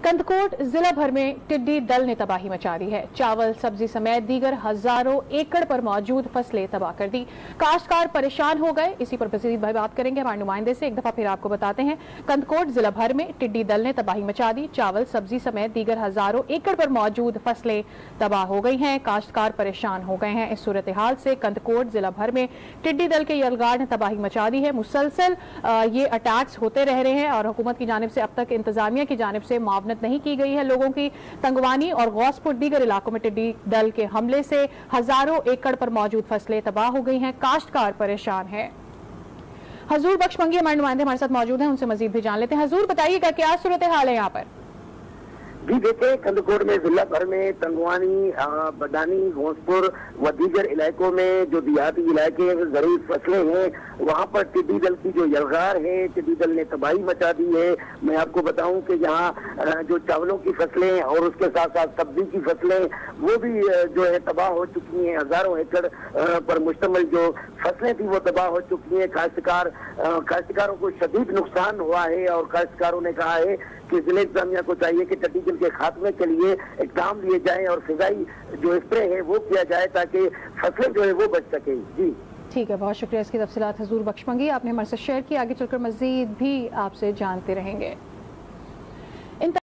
कंदकोट जिला भर में टिड्डी दल ने तबाही मचा दी है। चावल, सब्जी समेत दीगर हजारों एकड़ पर मौजूद फसलें तबाह कर दी। काश्तकार परेशान हो गए। इसी पर मज़ीद बात करेंगे हमारे नुमाइंदे से। एक दफा फिर आपको बताते हैं, कंदकोट जिला भर में टिड्डी दल ने तबाही मचा दी। चावल, सब्जी समेत दीगर हजारों एकड़ पर मौजूद फसलें तबाह हो गई हैं। काश्तकार परेशान हो गए हैं। इस सूरत हाल से कंदकोट जिला भर में टिड्डी दल के यलगार ने तबाही मचा दी है। मुसलसल ये अटैक्स होते रह रहे हैं और हुकूमत की जानिब से अब तक इंतजामिया की जानिब से मुआवनत नहीं की गई है। लोगों की तंगवानी और गौसपुर दीगर इलाकों में टिड्डी दल के हमले से हजारों एकड़ पर मौजूद फसलें तबाह हो गई हैं। काश्तकार परेशान है। हजूर बख्श मंगी हमारे नुमाइंदे हमारे साथ मौजूद हैं, उनसे मजीद भी जान लेते हैं। हजूर, बताइएगा क्या सूरत हाल है यहाँ पर? जी देखिए, कंदकोट में जिला भर में तंगवानी, बदानी, घोसपुर व दीगर इलाकों में जो देहाती इलाके ज़रूरी फसलें हैं वहाँ पर टिड्डी दल की जो यलगार है, टिड्डी दल ने तबाही मचा दी है। मैं आपको बताऊं कि यहाँ जो चावलों की फसलें और उसके साथ साथ सब्जी की फसलें वो भी जो है तबाह हो चुकी हैं। हजारों एकड़ पर मुश्तमिल जो फसलें थी वो तबाह हो चुकी हैं। काश्तकारों को शदीद नुकसान हुआ है और काश्तकारों ने कहा है कि जिले इंतजामिया को चाहिए कि टिड्डी दल के खात्मे के लिए इक़दाम लिए जाएं और फिजाई जो स्प्रे है वो किया जाए ताकि फसलें जो है वो बच सके। जी ठीक है, बहुत शुक्रिया इसकी तफसीलात हजूर बख्श मंगी आपने हमारे साथ शेयर की। आगे चलकर मजीद भी आपसे जानते रहेंगे।